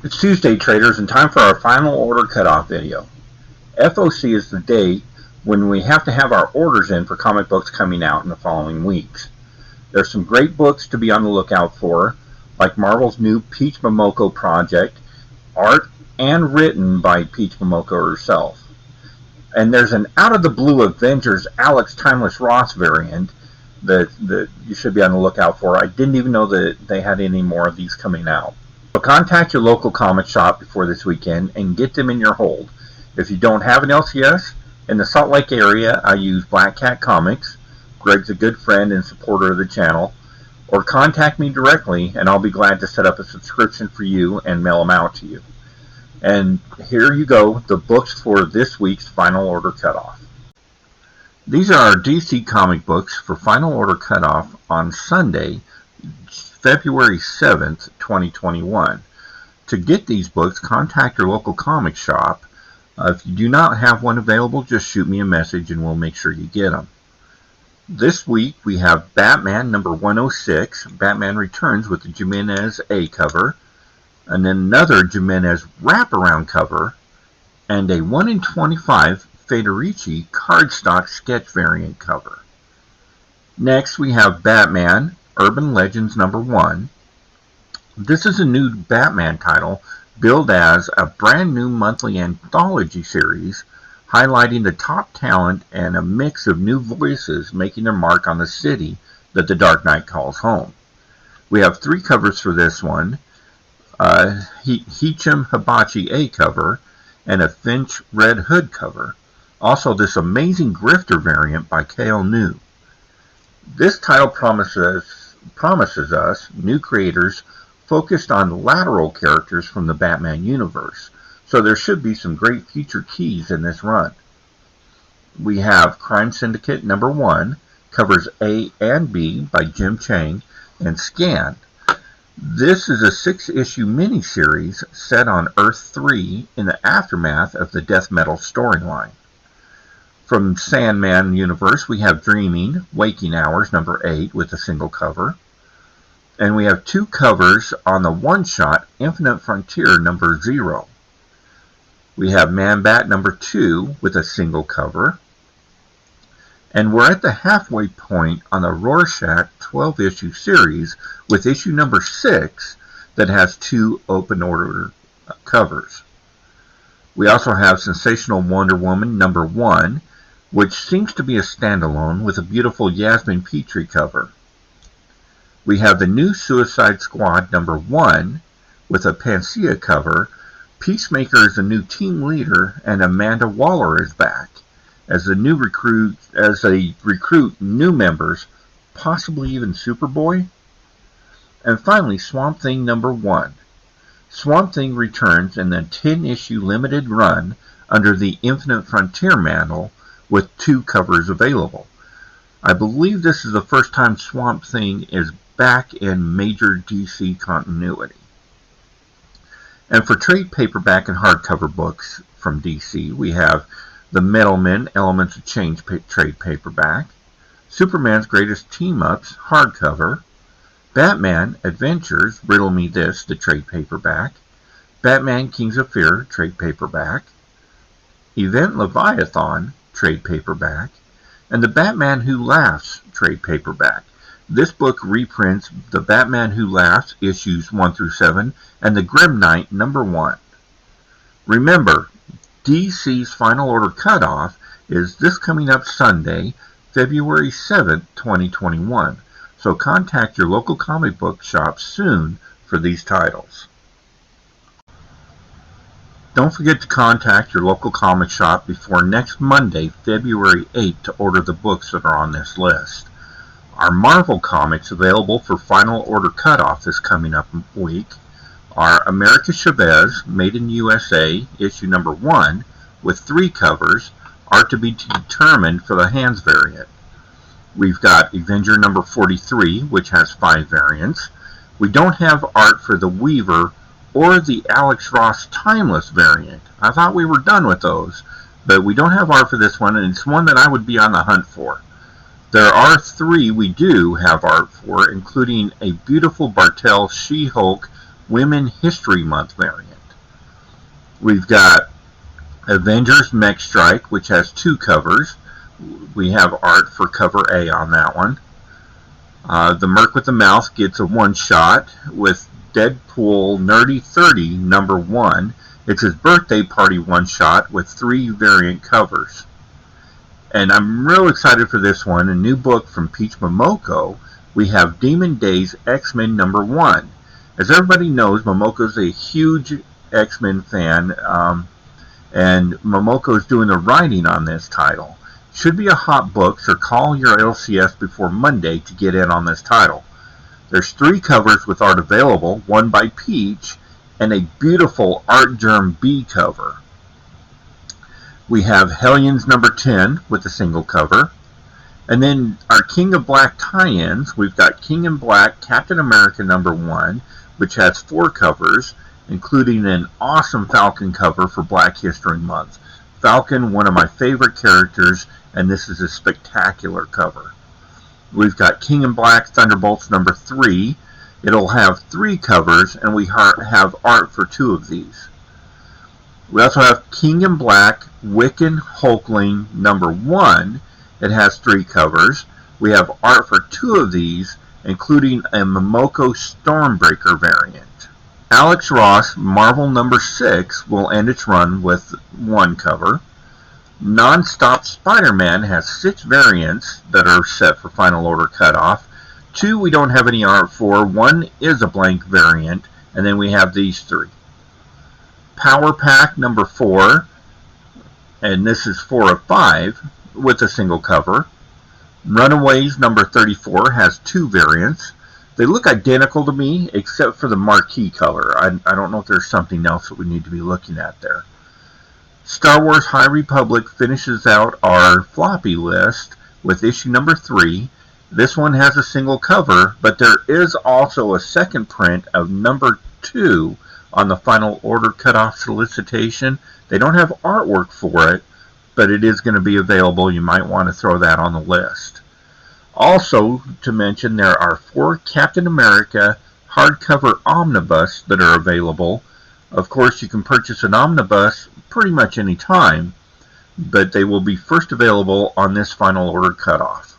It's Tuesday, traders, and time for our final order cutoff video. FOC is the date when we have to have our orders in for comic books coming out in the following weeks. There's some great books to be on the lookout for, like Marvel's new Peach Momoko project, art and written by Peach Momoko herself. And there's an out-of-the-blue Avengers Alex Timeless Ross variant that you should be on the lookout for. I didn't even know that they had any more of these coming out. So contact your local comic shop before this weekend and get them in your hold. If you don't have an LCS, in the Salt Lake area, I use Black Cat Comics. Greg's a good friend and supporter of the channel. Or contact me directly, and I'll be glad to set up a subscription for you and mail them out to you. And here you go, the books for this week's Final Order Cutoff. These are our DC comic books for Final Order Cutoff on Sunday, February 7th, 2021. To get these books, contact your local comic shop. If you do not have one available, just shoot me a message and we'll make sure you get them. This week we have Batman number 106, Batman Returns with the Jimenez A cover, and then another Jimenez wraparound cover, and a 1 in 25 Federici cardstock sketch variant cover. Next we have Batman Urban Legends number 1. This is a new Batman title billed as a brand new monthly anthology series highlighting the top talent and a mix of new voices making their mark on the city that the Dark Knight calls home. We have 3 covers for this one, Hicham Hibachi A cover and a Finch Red Hood cover. Also this amazing Grifter variant by Kale New. This title promises us new creators focused on lateral characters from the Batman universe, so there should be some great future keys in this run. We have Crime Syndicate number 1, covers A and B by Jim Chang, and Scanned. This is a 6-issue miniseries set on Earth 3 in the aftermath of the Death Metal storyline. From Sandman universe, we have Dreaming, Waking Hours number 8 with a single cover. And we have 2 covers on the one-shot Infinite Frontier number 0. We have Man-Bat number 2 with a single cover. And we're at the halfway point on the Rorschach 12-issue series with issue number 6 that has 2 open order covers. We also have Sensational Wonder Woman number 1, which seems to be a standalone with a beautiful Yasmin Petrie cover. We have the new Suicide Squad number 1 with a Panacea cover. Peacemaker is a new team leader, and Amanda Waller is back as they recruit new members, possibly even Superboy. And finally, Swamp Thing number 1. Swamp Thing returns in the 10-issue limited run under the Infinite Frontier mantle with 2 covers available. I believe this is the first time Swamp Thing is back in major DC continuity. And for trade paperback and hardcover books from DC, we have The Metalmen Elements of Change trade paperback, Superman's Greatest Team-Ups hardcover, Batman Adventures Riddle Me This, the trade paperback, Batman Kings of Fear trade paperback, Event Leviathan trade paperback, and The Batman Who Laughs trade paperback. This book reprints The Batman Who Laughs issues 1 through 7 and The Grim Knight number 1. Remember, DC's Final Order Cutoff is this coming up Sunday, February 7th, 2021. So contact your local comic book shop soon for these titles. Don't forget to contact your local comic shop before next Monday, February 8th, to order the books that are on this list. Our Marvel comics available for Final Order Cutoff this coming up week are America Chavez, Made in USA, issue number 1, with 3 covers, art to be determined for the Hands variant. We've got Avenger number 43, which has 5 variants. We don't have art for the Weaver or the Alex Ross Timeless variant. I thought we were done with those, but we don't have art for this one, and it's one that I would be on the hunt for. There are 3 we do have art for, including a beautiful Bartel She-Hulk Women History Month variant. We've got Avengers Mech Strike, which has 2 covers. We have art for cover A on that one. The Merc with the Mouth gets a one-shot with Deadpool Nerdy 30 number 1. It's his birthday party one-shot with 3 variant covers. And I'm real excited for this one. A new book from Peach Momoko. We have Demon Days X-Men number 1. As everybody knows, Momoko's a huge X-Men fan, and Momoko's doing the writing on this title. Should be a hot book, so call your LCS before Monday to get in on this title. There's 3 covers with art available, one by Peach, and a beautiful Art Germ B cover. We have Hellions number 10 with a single cover. And then our King of Black tie-ins, we've got King in Black Captain America number 1, which has 4 covers, including an awesome Falcon cover for Black History Month. Falcon, one of my favorite characters, and this is a spectacular cover. We've got King in Black Thunderbolts number 3. It'll have 3 covers, and we have art for 2 of these. We also have King in Black Wiccan Hulkling number 1. It has 3 covers. We have art for 2 of these, including a Momoko Stormbreaker variant. Alex Ross Marvel number 6 will end its run with 1 cover. Non-Stop Spider-Man has 6 variants that are set for Final Order Cutoff. 2 we don't have any art for, 1 is a blank variant, and then we have these 3. Power Pack number 4, and this is 4 of 5, with a single cover. Runaways number 34 has 2 variants. They look identical to me, except for the marquee color. I don't know if there's something else that we need to be looking at there. Star Wars High Republic finishes out our floppy list with issue number 3. This one has a single cover, but there is also a second print of number 2 on the Final Order Cutoff solicitation. They don't have artwork for it, but it is going to be available. You might want to throw that on the list. Also, to mention, there are 4 Captain America hardcover omnibus that are available. Of course, you can purchase an omnibus pretty much any time, but they will be first available on this Final Order Cutoff.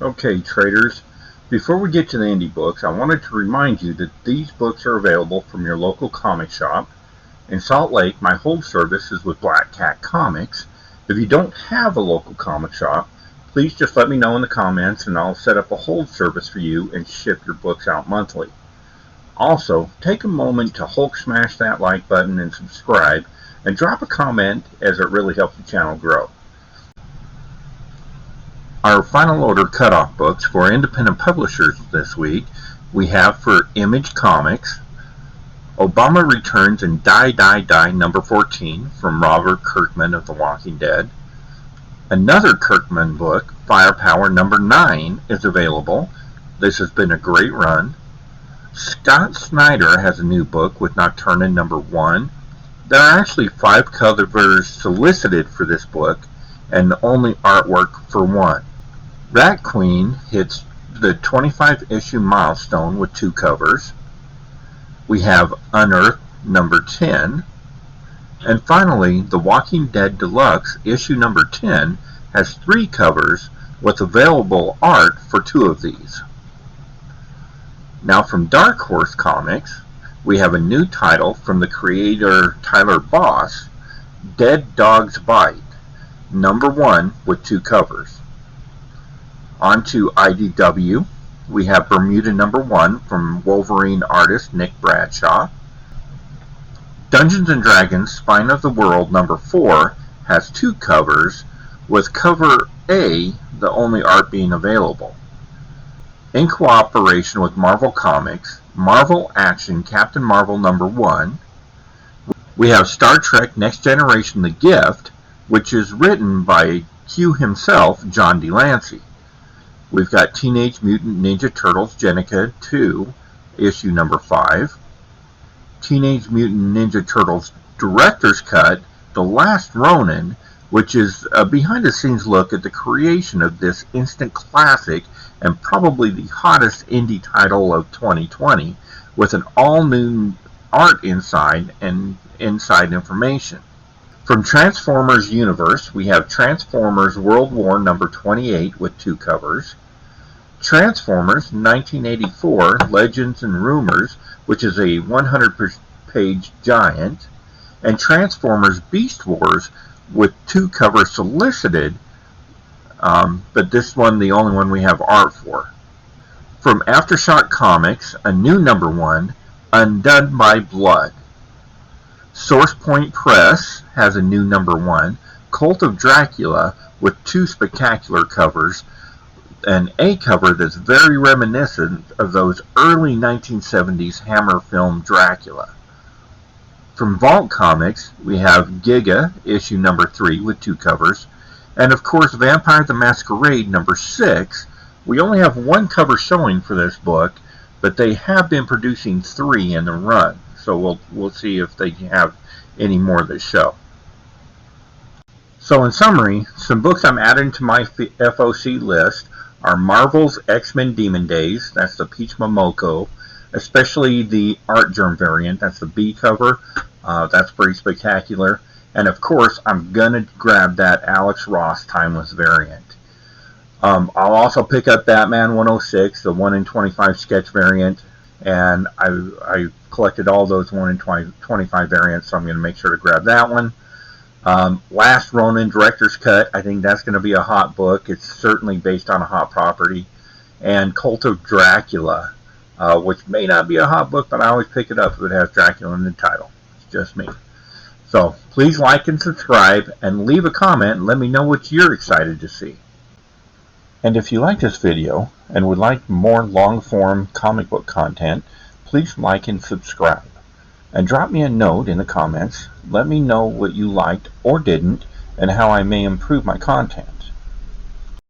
Okay, traders, before we get to the indie books, I wanted to remind you that these books are available from your local comic shop. In Salt Lake, my hold service is with Black Cat Comics. If you don't have a local comic shop, please just let me know in the comments and I'll set up a hold service for you and ship your books out monthly. Also, take a moment to Hulk smash that like button and subscribe, and drop a comment as it really helps the channel grow. Our Final Order Cutoff books for independent publishers this week, we have for Image Comics, Obama Returns and Die Die Die number 14 from Robert Kirkman of The Walking Dead. Another Kirkman book, Firepower number 9, is available. This has been a great run. Scott Snyder has a new book with Nocturna number 1. There are actually 5 covers solicited for this book, and only artwork for 1. Rat Queen hits the 25 issue milestone with 2 covers. We have Unearthed number 10. And finally, The Walking Dead Deluxe issue number 10 has 3 covers with available art for 2 of these. Now from Dark Horse Comics, we have a new title from the creator Tyler Boss, Dead Dog's Bite, number 1 with 2 covers. On to IDW, we have Bermuda number 1 from Wolverine artist Nick Bradshaw. Dungeons & Dragons Spine of the World number 4 has 2 covers, with cover A the only art being available. In cooperation with Marvel Comics, Marvel Action Captain Marvel number 1, we have Star Trek Next Generation The Gift, which is written by Q himself, John DeLancey. We've got Teenage Mutant Ninja Turtles Jennika 2, issue number 5. Teenage Mutant Ninja Turtles Director's Cut, The Last Ronin, which is a behind-the-scenes look at the creation of this instant classic and probably the hottest indie title of 2020, with an all-new art inside and inside information. From Transformers Universe, we have Transformers World War number 28 with 2 covers, Transformers 1984 Legends and Rumors, which is a 100-page giant, and Transformers Beast Wars with 2 covers solicited, but this one the only one we have art for. From Aftershock Comics, a new number 1, Undone by Blood. Source Point Press has a new number 1, Cult of Dracula, with 2 spectacular covers, and a cover that's very reminiscent of those early 1970s Hammer film Dracula. From Vault Comics, we have Giga, issue number 3 with 2 covers, and of course Vampire the Masquerade number 6. We only have 1 cover showing for this book, but they have been producing 3 in the run, so we'll see if they have any more this show. So in summary, some books I'm adding to my FOC list are Marvel's X-Men Demon Days, that's the Peach Momoko, especially the Art Germ variant, that's the B cover, that's pretty spectacular, and of course I'm gonna grab that Alex Ross Timeless variant. I'll also pick up Batman 106, the 1 in 25 sketch variant, and I collected all those 1 in 25 variants, so I'm going to make sure to grab that one. Last Ronin Director's Cut, I think that's going to be a hot book. It's certainly based on a hot property. And Cult of Dracula, which may not be a hot book, but I always pick it up if it has Dracula in the title. It's just me. So please like and subscribe, and leave a comment and let me know what you're excited to see. And if you like this video and would like more long-form comic book content, please like and subscribe. And drop me a note in the comments. Let me know what you liked or didn't and how I may improve my content.